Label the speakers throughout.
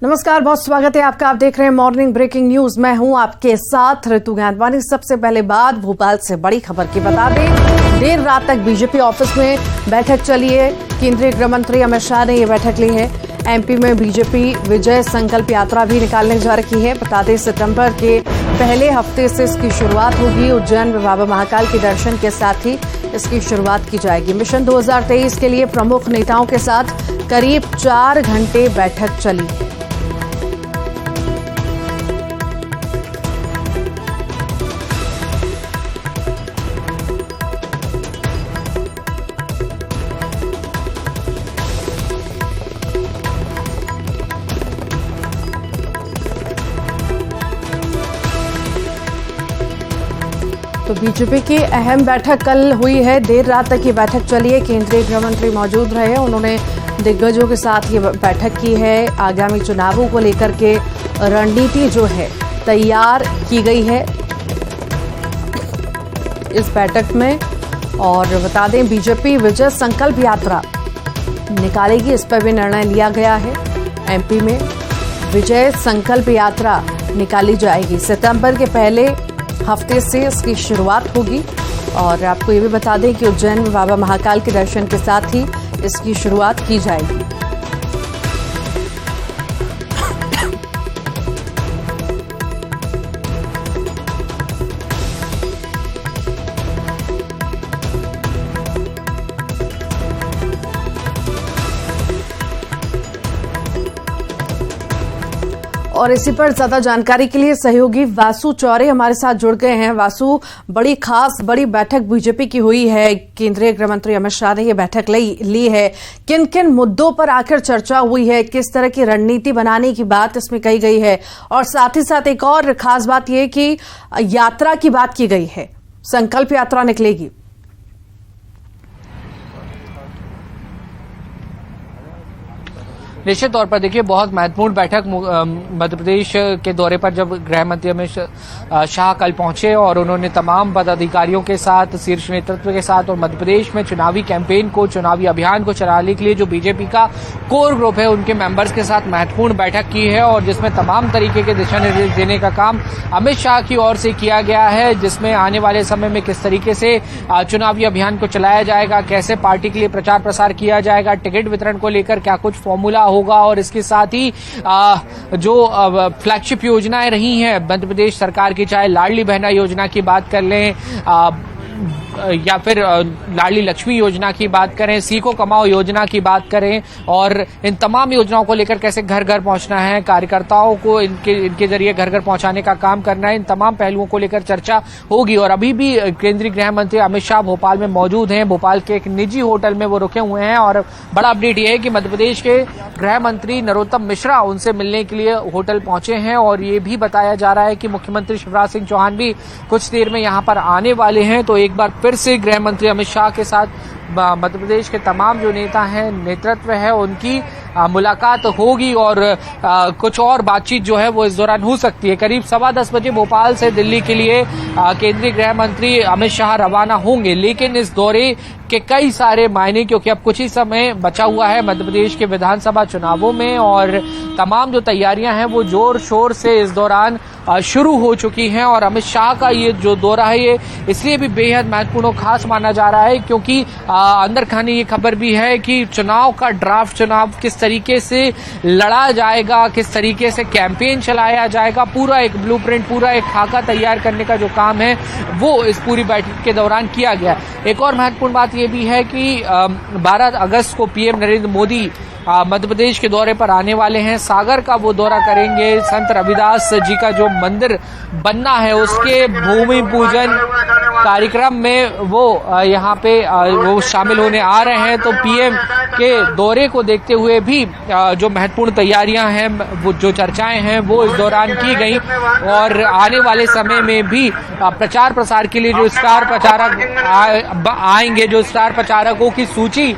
Speaker 1: नमस्कार, बहुत स्वागत है आपका। आप देख रहे हैं मॉर्निंग ब्रेकिंग न्यूज। मैं हूं आपके साथ ऋतु ज्ञानवानी। सबसे पहले बात भोपाल से बड़ी खबर की बता दें। देर रात तक बीजेपी ऑफिस में बैठक चली है। केंद्रीय गृह मंत्री अमित शाह ने यह बैठक ली है। एमपी में बीजेपी विजय संकल्प यात्रा भी निकालने जा रही है। बता दें, सितंबर के पहले हफ्ते से इसकी शुरुआत होगी। उज्जैन में बाबा महाकाल के दर्शन के साथ ही इसकी शुरुआत की जाएगी। मिशन 2023 के लिए प्रमुख नेताओं के साथ करीब 4 घंटे बैठक चली। तो बीजेपी की अहम बैठक कल हुई है। देर रात तक ये बैठक चली है। केंद्रीय गृह मंत्री मौजूद रहे। उन्होंने दिग्गजों के साथ ये बैठक की है। आगामी चुनावों को लेकर के रणनीति जो है तैयार की गई है इस बैठक में। और बता दें, बीजेपी विजय संकल्प यात्रा निकालेगी, इस पर भी निर्णय लिया गया है। एमपी में विजय संकल्प यात्रा निकाली जाएगी। सितंबर के पहले हफ्ते से इसकी शुरुआत होगी। और आपको ये भी बता दें कि उज्जैन में बाबा महाकाल के दर्शन के साथ ही इसकी शुरुआत की जाएगी। और इसी पर ज्यादा जानकारी के लिए सहयोगी वासु चौरे हमारे साथ जुड़ गए हैं। वासु, बड़ी बैठक बीजेपी की हुई है। केंद्रीय गृह मंत्री अमित शाह ने यह बैठक ली है। किन किन मुद्दों पर आखिर चर्चा हुई है? किस तरह की रणनीति बनाने की बात इसमें कही गई है? और साथ ही साथ एक और खास बात यह कि यात्रा की बात की गई है, संकल्प यात्रा निकलेगी।
Speaker 2: निश्चित तौर पर देखिए, बहुत महत्वपूर्ण बैठक मध्य प्रदेश के दौरे पर जब गृह मंत्री अमित शाह कल पहुंचे और उन्होंने तमाम पदाधिकारियों के साथ, शीर्ष नेतृत्व के साथ और मध्य प्रदेश में चुनावी कैंपेन को, चुनावी अभियान को चलाने के लिए जो बीजेपी का कोर ग्रुप है उनके मेंबर्स के साथ महत्वपूर्ण बैठक की है। और जिसमें तमाम तरीके के दिशा निर्देश देने का काम अमित शाह की ओर से किया गया है, जिसमें आने वाले समय में किस तरीके से चुनावी अभियान को चलाया जाएगा, कैसे पार्टी के लिए प्रचार प्रसार किया जाएगा, टिकट वितरण को लेकर क्या कुछ फॉर्मूला होगा। और इसके साथ ही जो फ्लैगशिप योजनाएं रही हैं मध्य प्रदेश सरकार की, चाहे लाडली बहना योजना की बात कर लें या फिर लाडली लक्ष्मी योजना की बात करें, सीखो कमाओ योजना की बात करें, और इन तमाम योजनाओं को लेकर कैसे घर घर पहुंचना है, कार्यकर्ताओं को इनके जरिए घर घर पहुंचाने का काम करना है, इन तमाम पहलुओं को लेकर चर्चा होगी। और अभी भी केंद्रीय गृह मंत्री अमित शाह भोपाल में मौजूद हैं। भोपाल के एक निजी होटल में वो रुके हुए हैं। और बड़ा अपडेट यह है कि मध्य प्रदेश के गृह मंत्री नरोत्तम मिश्रा उनसे मिलने के लिए होटल पहुंचे हैं। और ये भी बताया जा रहा है कि मुख्यमंत्री शिवराज सिंह चौहान भी कुछ देर में यहां पर आने वाले हैं। तो एक बार फिर से गृह मंत्री अमित शाह के साथ मध्य प्रदेश के तमाम जो नेता हैं, नेतृत्व है, उनकी मुलाकात होगी। और कुछ और बातचीत जो है वो इस दौरान हो सकती है। करीब 10:15 बजे भोपाल से दिल्ली के लिए केंद्रीय गृह मंत्री अमित शाह रवाना होंगे। लेकिन इस दौरे के कई सारे मायने, क्योंकि अब कुछ ही समय बचा हुआ है मध्य प्रदेश के विधानसभा चुनावों में, और तमाम जो तैयारियां हैं वो जोर शोर से इस दौरान शुरू हो चुकी हैं। और अमित शाह का ये जो दौरा है ये इसलिए भी बेहद महत्वपूर्ण और खास माना जा रहा है क्योंकि अंदर खाने ये खबर भी है कि चुनाव का ड्राफ्ट, चुनाव किस तरीके से लड़ा जाएगा, किस तरीके से कैंपेन चलाया जाएगा, पूरा एक ब्लूप्रिंट, पूरा एक खाका तैयार करने का जो काम है वो इस पूरी बैठक के दौरान किया गया। एक और महत्वपूर्ण बात ये भी है कि 12 अगस्त को पीएम नरेंद्र मोदी मध्य प्रदेश के दौरे पर आने वाले हैं। सागर का वो दौरा करेंगे। संत रविदास जी का जो मंदिर बनना है उसके भूमि पूजन कार्यक्रम में वो यहाँ पे वो शामिल होने आ रहे हैं। तो पीएम के दौरे को देखते हुए भी जो महत्वपूर्ण तैयारियां हैं, वो जो चर्चाएं हैं वो इस दौरान की गई। और आने वाले समय में भी प्रचार प्रसार के लिए जो स्टार प्रचारक आएंगे, जो स्टार प्रचारकों की सूची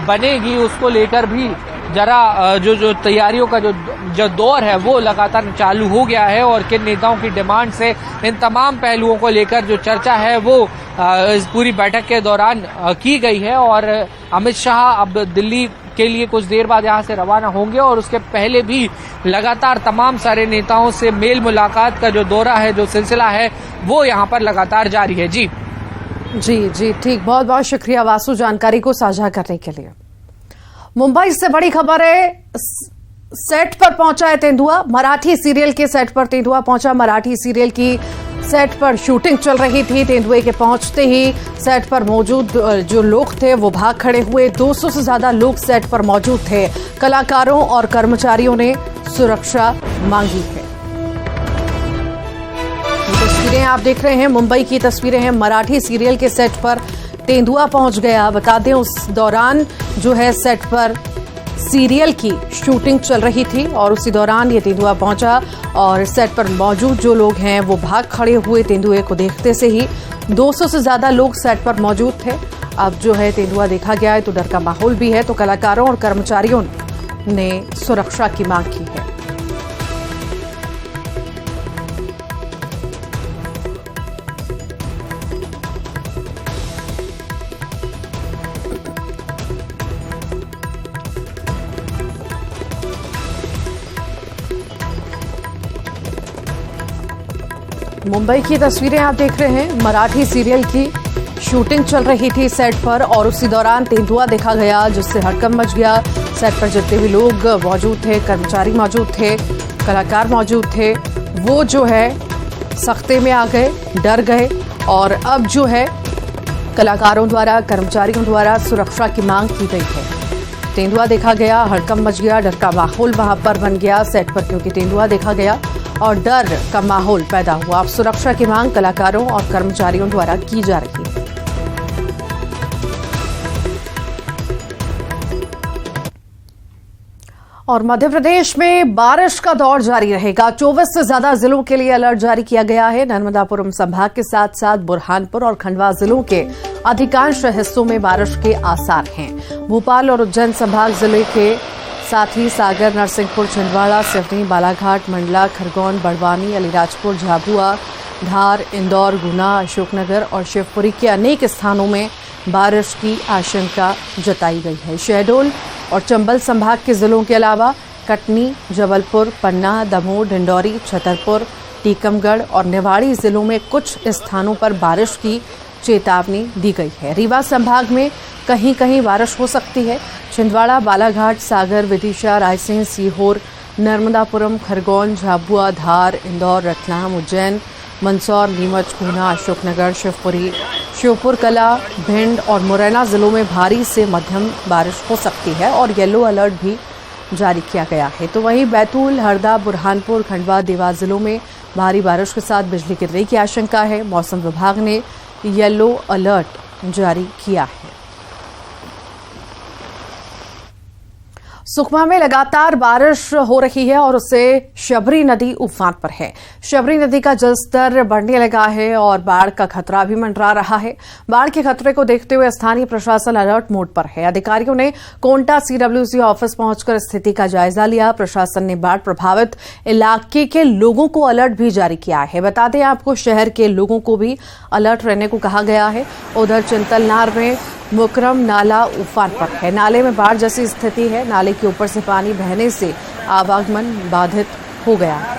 Speaker 2: बनेगी, उसको लेकर भी जरा जो तैयारियों का जो दौर है वो लगातार चालू हो गया है। और किन नेताओं की डिमांड से इन तमाम पहलुओं को लेकर जो चर्चा है वो इस पूरी बैठक के दौरान की गई है। और अमित शाह अब दिल्ली के लिए कुछ देर बाद यहाँ से रवाना होंगे और उसके पहले भी लगातार तमाम सारे नेताओं से मेल मुलाकात का जो दौरा है, जो सिलसिला है, वो यहाँ पर लगातार जारी है। जी
Speaker 1: जी ठीक, बहुत बहुत शुक्रिया वासु जानकारी को साझा करने के लिए। मुंबई से बड़ी खबर है, सेट पर पहुंचा है तेंदुआ। मराठी सीरियल के सेट पर तेंदुआ पहुंचा। मराठी सीरियल की सेट पर शूटिंग चल रही थी। तेंदुए के पहुंचते ही सेट पर मौजूद जो लोग थे वो भाग खड़े हुए। 200 से ज्यादा लोग सेट पर मौजूद थे। कलाकारों और कर्मचारियों ने सुरक्षा मांगी है। तस्वीरें आप देख रहे हैं, मुंबई की तस्वीरें हैं। मराठी सीरियल के सेट पर तेंदुआ पहुंच गया। बता दें, उस दौरान जो है सेट पर सीरियल की शूटिंग चल रही थी और उसी दौरान ये तेंदुआ पहुंचा और सेट पर मौजूद जो लोग हैं वो भाग खड़े हुए। तेंदुए को देखते से ही 200 से ज्यादा लोग सेट पर मौजूद थे। अब जो है तेंदुआ देखा गया है तो डर का माहौल भी है, तो कलाकारों और कर्मचारियों ने सुरक्षा की मांग की है। मुंबई की तस्वीरें आप देख रहे हैं। मराठी सीरियल की शूटिंग चल रही थी सेट पर और उसी दौरान तेंदुआ देखा गया, जिससे हड़कंप मच गया। सेट पर जितने भी लोग मौजूद थे, कर्मचारी मौजूद थे, कलाकार मौजूद थे, वो जो है सख्ते में आ गए, डर गए और अब जो है कलाकारों द्वारा, कर्मचारियों द्वारा सुरक्षा की मांग की गई है। तेंदुआ देखा गया, हड़कंप मच गया, डर का माहौल वहां पर बन गया सेट पर, क्योंकि तेंदुआ देखा गया और डर का माहौल पैदा हुआ। अब सुरक्षा की मांग कलाकारों और कर्मचारियों द्वारा की जा रही है। और मध्य प्रदेश में बारिश का दौर जारी रहेगा। 24 से ज्यादा जिलों के लिए अलर्ट जारी किया गया है। नर्मदापुरम संभाग के साथ साथ बुरहानपुर और खंडवा जिलों के अधिकांश हिस्सों में बारिश के आसार हैं। भोपाल और उज्जैन संभाग जिले के साथ ही सागर, नरसिंहपुर, छिंदवाड़ा, सिवनी, बालाघाट, मंडला, खरगोन, बड़वानी, अलीराजपुर, झाबुआ, धार, इंदौर, गुना, अशोकनगर और शिवपुरी के अनेक स्थानों में बारिश की आशंका जताई गई है। शहडोल और चंबल संभाग के जिलों के अलावा कटनी, जबलपुर, पन्ना, दमोह, डिंडौरी, छतरपुर, टीकमगढ़ और निवाड़ी जिलों में कुछ स्थानों पर बारिश की चेतावनी दी गई है। रीवा संभाग में कहीं कहीं बारिश हो सकती है। छिंदवाड़ा, बालाघाट, सागर, विदिशा, रायसेन, सीहोर, नर्मदापुरम, खरगोन, झाबुआ, धार, इंदौर, रतलाम, उज्जैन, मंदसौर, नीमच, गुना, अशोकनगर, शिवपुरी, श्योपुर कला, भिंड और मुरैना जिलों में भारी से मध्यम बारिश हो सकती है और येलो अलर्ट भी जारी किया गया है। तो वहीं बैतूल, हरदा, बुरहानपुर, खंडवा, देवास जिलों में भारी बारिश के साथ बिजली गिरने की आशंका है। मौसम विभाग ने येलो अलर्ट जारी किया है। सुकमा में लगातार बारिश हो रही है और उससे शबरी नदी उफान पर है। शबरी नदी का जलस्तर बढ़ने लगा है और बाढ़ का खतरा भी मंडरा रहा है। बाढ़ के खतरे को देखते हुए स्थानीय प्रशासन अलर्ट मोड पर है। अधिकारियों ने कोंटा सीडब्ल्यूसी ऑफिस पहुंचकर स्थिति का जायजा लिया। प्रशासन ने बाढ़ प्रभावित इलाके के लोगों को अलर्ट भी जारी किया है। बता दें आपको, शहर के लोगों को भी अलर्ट रहने को कहा गया है। उधर चिंतलनार में मुकरम नाला उफान पर है। नाले में बाढ़ जैसी स्थिति है। नाले के ऊपर से पानी बहने से आवागमन बाधित हो गया है।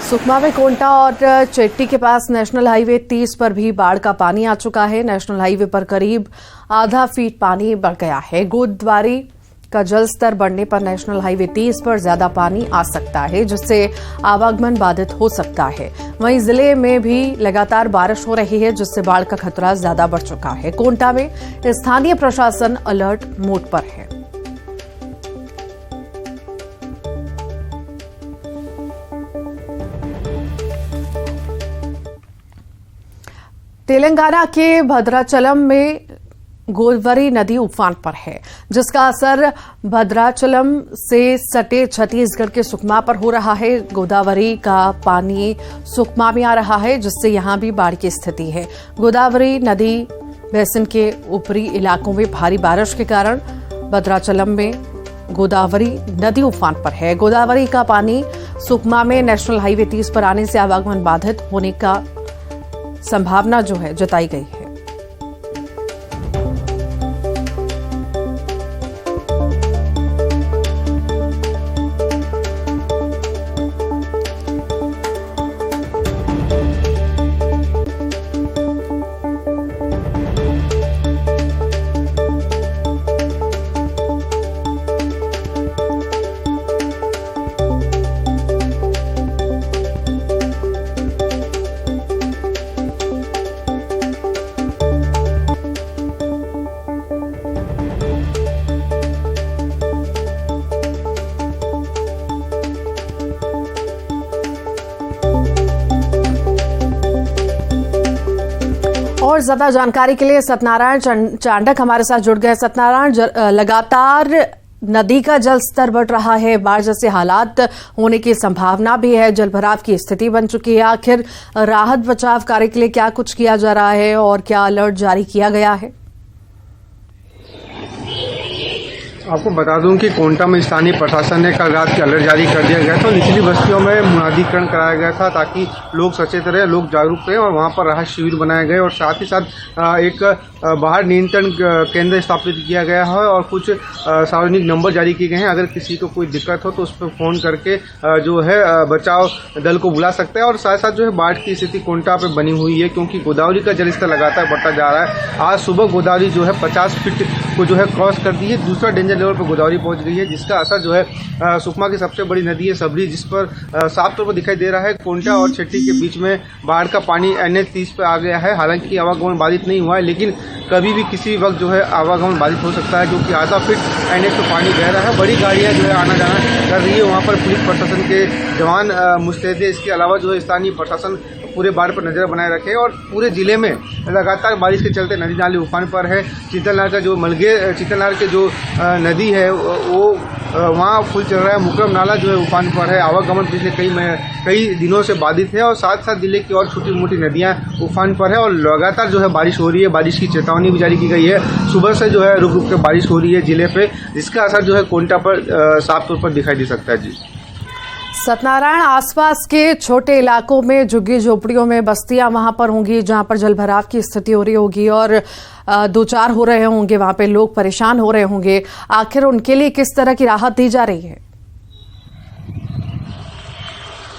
Speaker 1: सुकमा में कोंटा और चेट्टी के पास नेशनल हाईवे 30 पर भी बाढ़ का पानी आ चुका है। नेशनल हाईवे पर करीब आधा फीट पानी बढ़ गया है। गोदवारी का जल स्तर बढ़ने पर नेशनल हाईवे 30 पर ज्यादा पानी आ सकता है, जिससे आवागमन बाधित हो सकता है। वहीं जिले में भी लगातार बारिश हो रही है, जिससे बाढ़ का खतरा ज्यादा बढ़ चुका है। कोंटा में स्थानीय प्रशासन अलर्ट मोड पर है। तेलंगाना के भद्राचलम में गोदावरी नदी उफान पर है, जिसका असर भद्राचलम से सटे छत्तीसगढ़ के सुकमा पर हो रहा है। गोदावरी का पानी सुकमा में आ रहा है, जिससे यहां भी बाढ़ की स्थिति है। गोदावरी नदी बेसिन के ऊपरी इलाकों में भारी बारिश के कारण भद्राचलम में गोदावरी नदी उफान पर है। गोदावरी का पानी सुकमा में नेशनल हाईवे 30 पर आने से आवागमन बाधित होने का संभावना जो है जताई गई है। और ज्यादा जानकारी के लिए सत्यनारायण चांडक हमारे साथ जुड़ गए। सत्यनारायण, लगातार नदी का जल स्तर बढ़ रहा है, बाढ़ जैसे हालात होने की संभावना भी है, जलभराव की स्थिति बन चुकी है। आखिर राहत बचाव कार्य के लिए क्या कुछ किया जा रहा है और क्या अलर्ट जारी किया गया है?
Speaker 3: आपको बता दूं कि कोंटा में स्थानीय प्रशासन ने कल रात के अलर्ट जारी कर दिया गया था। निचली बस्तियों में मुनादीकरण कराया गया था ताकि लोग सचेत रहे, लोग जागरूक रहे और वहां पर राहत शिविर बनाए गए और साथ ही साथ एक बाढ़ नियंत्रण केंद्र स्थापित किया गया है और कुछ सार्वजनिक नंबर जारी किए गए हैं। अगर किसी को कोई दिक्कत हो तो उस पर फोन करके जो है बचाव दल को बुला सकते हैं। और साथ साथ जो है बाढ़ की स्थिति कोंटा पे बनी हुई है क्योंकि गोदावरी का जलस्तर लगातार बढ़ता जा रहा है। आज सुबह गोदावरी जो है 50 फीट को जो है क्रॉस कर दी है, दूसरा डेंजर लेवल पर गोदावरी पहुंच गई है, जिसका असर जो है सुकमा की सबसे बड़ी नदी है सबरी, जिस पर साफ तौर पर दिखाई दे रहा है। कोंटा और छेट्टी के बीच में बाढ़ का पानी NH 30 पे आ गया है। हालांकि आवागमन बाधित नहीं हुआ है, लेकिन कभी भी किसी वक्त जो है आवागमन बाधित हो सकता है क्योंकि आधा फीट NH पे पानी बह रहा है। बड़ी गाड़ियां जो है आना जाना कर रही है। वहाँ पर पुलिस प्रशासन के जवान मुस्तैद है। इसके अलावा जो है स्थानीय प्रशासन पूरे बाढ़ पर नजर बनाए रखे और पूरे जिले में लगातार बारिश के चलते नदी नाले उफान पर है। चीतलनार का जो चीतलनार के जो नदी है वो वहाँ फुल चल रहा है। मुकरम नाला जो है उफान पर है। आवागमन पिछले कई दिनों से बाधित है और साथ साथ जिले की और छोटी मोटी नदियाँ उफान पर है और लगातार जो है बारिश हो रही है। बारिश की चेतावनी भी जारी की गई है। सुबह से जो है रुक रुक के बारिश हो रही है जिले पे, जिसका असर जो है कोंटा पर साफ तौर पर दिखाई दे सकता है। जी
Speaker 1: सत्यनारायण, आसपास के छोटे इलाकों में झुग्गी झोपड़ियों में बस्तियां वहां पर होंगी जहां पर जलभराव की स्थिति हो रही होगी और दो चार हो रहे होंगे, वहां पे लोग परेशान हो रहे होंगे। आखिर उनके लिए किस तरह की राहत दी जा रही है?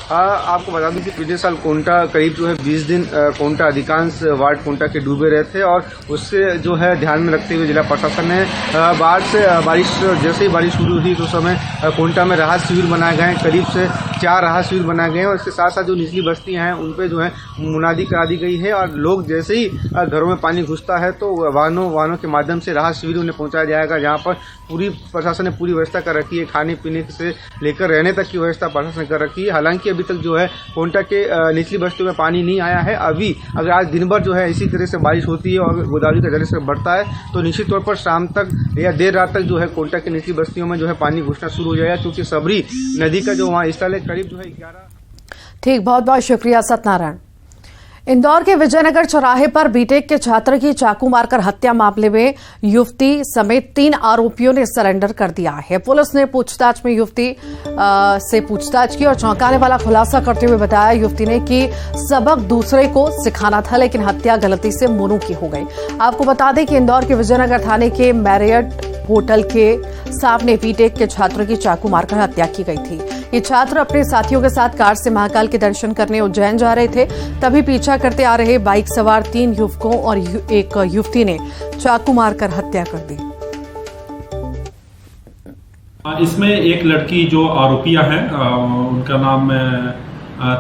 Speaker 3: आपको बता दें कि पिछले साल कोंटा करीब जो है 20 दिन कोंटा अधिकांश वार्ड कोंटा के डूबे रहे थे और उससे जो है ध्यान में रखते हुए जिला प्रशासन ने बारिश जैसे ही बारिश शुरू हुई तो समय कोंटा में राहत शिविर बनाए गए हैं। करीब से 4 राहत शिविर बनाए गए हैं और इसके साथ साथ जो निचली बस्तियां हैं उन पे जो है मुनादी करा दी गई है और लोग जैसे ही घरों में पानी घुसता है तो वाहनों के माध्यम से राहत शिविर उन्हें पहुंचाया जाएगा, जहाँ पर पूरी प्रशासन ने पूरी व्यवस्था कर रखी है। खाने पीने से लेकर रहने तक की व्यवस्था प्रशासन ने कर रखी है। हालांकि अभी तक जो है कोंटा के निचली बस्तियों में पानी नहीं आया है। अभी अगर आज दिन भर जो है इसी तरह से बारिश होती है और गोदावरी का जलस्तर बढ़ता है तो निश्चित तौर पर शाम तक या देर रात तक जो है कोंटा की निचली बस्तियों में जो है पानी घुसना शुरू हो जाएगा क्योंकि सबरी नदी का जो वहाँ स्थल है करीब जो है 11।
Speaker 1: ठीक, बहुत बहुत शुक्रिया सत्यनारायण। इंदौर के विजयनगर चौराहे पर बीटेक के छात्र की चाकू मारकर हत्या मामले में युवती समेत 3 आरोपियों ने सरेंडर कर दिया है। पुलिस ने पूछताछ में युवती से पूछताछ की और चौंकाने वाला खुलासा करते हुए बताया युवती ने कि सबक दूसरे को सिखाना था लेकिन हत्या गलती से मोनू की हो गई। आपको बता दें कि इंदौर के विजयनगर थाने के मैरियट होटल के सामने बीटेक के छात्र की चाकू मारकर हत्या की गई थी। ये छात्र अपने साथियों के साथ कार से महाकाल के दर्शन करने उज्जैन जा रहे थे, तभी पीछा करते आ रहे बाइक सवार 3 युवकों और एक युवती ने चाकू मारकर हत्या कर दी।
Speaker 4: इसमें एक लड़की जो आरोपिया है उनका नाम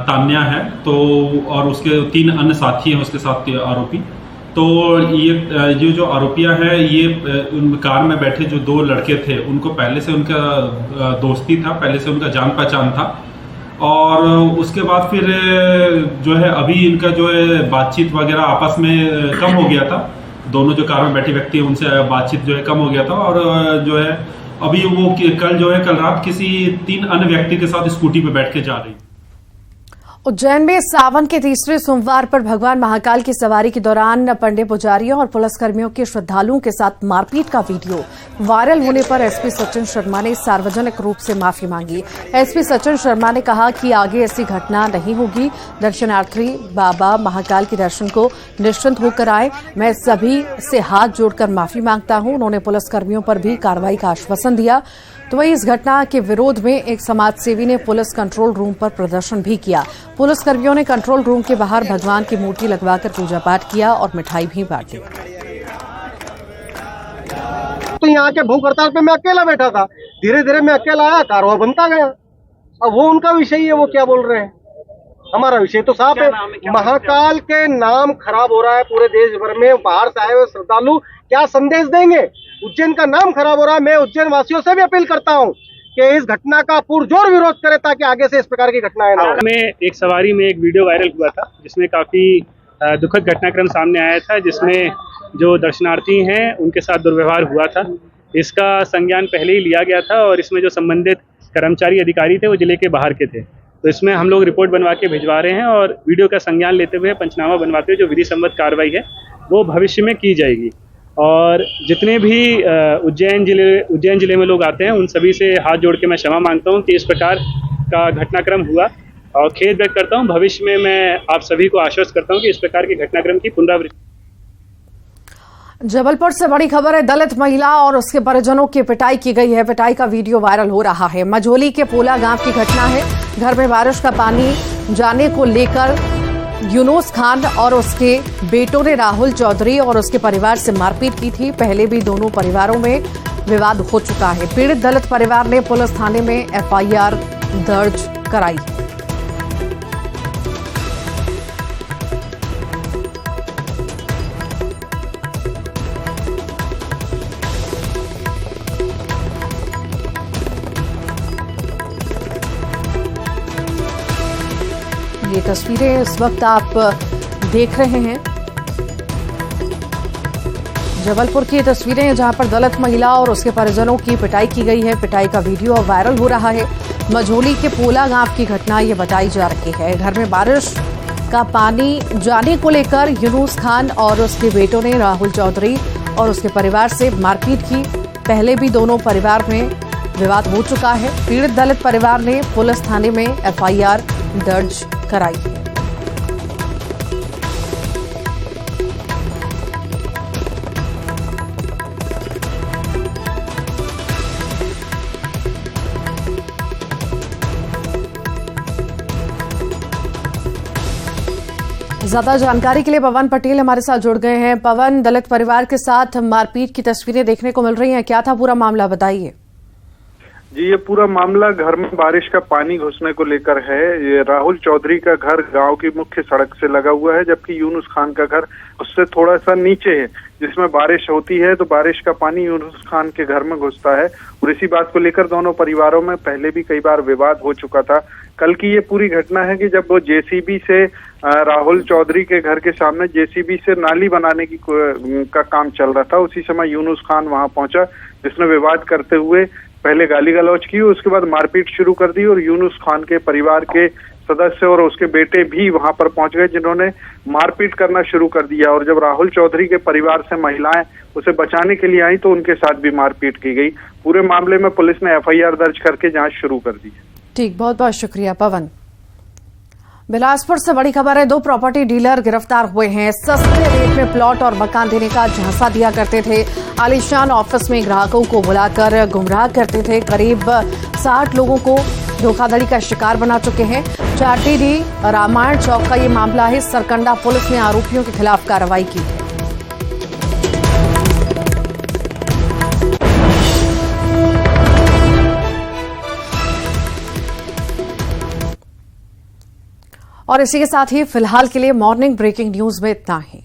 Speaker 4: तान्या है, तो और उसके 3 अन्य साथी हैं उसके साथ आरोपी। तो ये जो आरोपिया है ये उन कार में बैठे जो 2 लड़के थे उनको पहले से उनका दोस्ती था, पहले से उनका जान पहचान था और उसके बाद फिर जो है अभी इनका जो है बातचीत वगैरह आपस में कम हो गया था। दोनों जो कार में बैठे व्यक्ति हैं उनसे बातचीत जो है कम हो गया था और जो है अभी वो कल रात किसी 3 अन्य व्यक्ति के साथ स्कूटी पे बैठ के जा रही।
Speaker 1: उज्जैन में सावन के तीसरे सोमवार पर भगवान महाकाल की सवारी के दौरान पंडित पुजारियों और पुलिसकर्मियों के श्रद्धालुओं के साथ मारपीट का वीडियो वायरल होने पर एसपी सचिन शर्मा ने सार्वजनिक रूप से माफी मांगी। एसपी सचिन शर्मा ने कहा कि आगे ऐसी घटना नहीं होगी। दर्शनार्थी बाबा महाकाल के दर्शन को निश्चिंत होकर आए। मैं सभी से हाथ जोड़कर माफी मांगता हूं। उन्होंने पुलिसकर्मियों पर भी कार्रवाई का आश्वासन दिया। तो वहीं इस घटना के विरोध में एक समाजसेवी ने पुलिस कंट्रोल रूम पर प्रदर्शन भी किया। पुलिसकर्मियों ने कंट्रोल रूम के बाहर भगवान की मूर्ति लगवाकर पूजा पाठ किया और मिठाई भी बांटी।
Speaker 5: तो यहाँ के भूख हड़ताल पे मैं अकेला बैठा था, धीरे धीरे मैं अकेला आया, कारवां बनता गया। अब वो उनका विषय है, वो क्या बोल रहे हैं। हमारा विषय तो साफ है, महाकाल के नाम खराब हो रहा है पूरे देश भर में। बाहर से आए हुए श्रद्धालु क्या संदेश देंगे। उज्जैन का नाम खराब हो रहा है। मैं उज्जैन वासियों से भी अपील करता हूं कि इस घटना का पुरजोर विरोध करें ताकि आगे से इस प्रकार की घटनाएं ना हो।
Speaker 6: में एक सवारी में एक वीडियो वायरल हुआ था जिसमें काफी दुखद घटनाक्रम सामने आया था, जिसमें जो दर्शनार्थी हैं उनके साथ दुर्व्यवहार हुआ था। इसका संज्ञान पहले ही लिया गया था और इसमें जो संबंधित कर्मचारी अधिकारी थे वो जिले के बाहर के थे। तो इसमें हम लोग रिपोर्ट बनवा के भिजवा रहे हैं और वीडियो का संज्ञान लेते हुए पंचनामा बनवाते हुए जो विधि सम्मत कार्रवाई है वो भविष्य में की जाएगी। और जितने भी उज्जैन जिले में लोग आते हैं उन सभी से हाथ जोड़ के मैं क्षमा मांगता हूं कि इस प्रकार का घटनाक्रम हुआ और खेद व्यक्त करता हूं। भविष्य में मैं आप सभी को आश्वस्त करता हूं कि इस प्रकार के घटनाक्रम की पुनरावृत्ति।
Speaker 1: जबलपुर से बड़ी खबर है। दलित महिला और उसके परिजनों की पिटाई की गई है। पिटाई का वीडियो वायरल हो रहा है। मझोली के पोला गांव की घटना है। घर में बारिश का पानी जाने को लेकर यूनुस खान और उसके बेटों ने राहुल चौधरी और उसके परिवार से मारपीट की थी। पहले भी दोनों परिवारों में विवाद हो चुका है। पीड़ित दलित परिवार ने पुलिस थाने में एफआईआर दर्ज कराई। ये तस्वीरें इस वक्त आप देख रहे हैं। जबलपुर की तस्वीरें हैं जहां पर दलित महिला और उसके परिजनों की पिटाई की गई है। पिटाई का वीडियो वायरल हो रहा है। मझोली के पोला गांव की घटना ये बताई जा रही है। घर में बारिश का पानी जाने को लेकर यूनुस खान और उसके बेटों ने राहुल चौधरी और उसके परिवार से मारपीट की। पहले भी दोनों परिवार में विवाद हो चुका है। पीड़ित दलित परिवार ने पुलिस थाने में एफआईआर दर्ज कराई। ज्यादा जानकारी के लिए पवन पटेल हमारे साथ जुड़ गए हैं। पवन, दलित परिवार के साथ मारपीट की तस्वीरें देखने को मिल रही हैं, क्या था पूरा मामला, बताइए।
Speaker 7: जी, ये पूरा मामला घर में बारिश का पानी घुसने को लेकर है। ये राहुल चौधरी का घर गांव की मुख्य सड़क से लगा हुआ है, जबकि यूनुस खान का घर उससे थोड़ा सा नीचे है, जिसमें बारिश होती है तो बारिश का पानी यूनुस खान के घर में घुसता है। और इसी बात को लेकर दोनों परिवारों में पहले भी कई बार विवाद हो चुका था। कल की ये पूरी घटना है कि जब वो जेसीबी से राहुल चौधरी के घर के सामने जेसीबी से नाली बनाने की का काम चल रहा था, उसी समय यूनुस खान वहां पहुंचा, जिसने विवाद करते हुए पहले गाली गलौज की, उसके बाद मारपीट शुरू कर दी। और यूनुस खान के परिवार के सदस्य और उसके बेटे भी वहां पर पहुंच गए, जिन्होंने मारपीट करना शुरू कर दिया। और जब राहुल चौधरी के परिवार से महिलाएं उसे बचाने के लिए आई तो उनके साथ भी मारपीट की गई। पूरे मामले में पुलिस ने एफआईआर दर्ज करके जांच शुरू कर दी। ठीक,
Speaker 1: बहुत बहुत शुक्रिया पवन। बिलासपुर से बड़ी खबर है। 2 प्रॉपर्टी डीलर गिरफ्तार हुए हैं। सस्ते रेट में प्लॉट और मकान देने का झांसा दिया करते थे। आलीशान ऑफिस में ग्राहकों को बुलाकर गुमराह करते थे। करीब 60 लोगों को धोखाधड़ी का शिकार बना चुके हैं। चाटीडी रामायण चौक का ये मामला है। सरकंडा पुलिस ने आरोपियों के खिलाफ कार्रवाई की है। और इसी के साथ ही फिलहाल के लिए मॉर्निंग ब्रेकिंग न्यूज में इतना ही।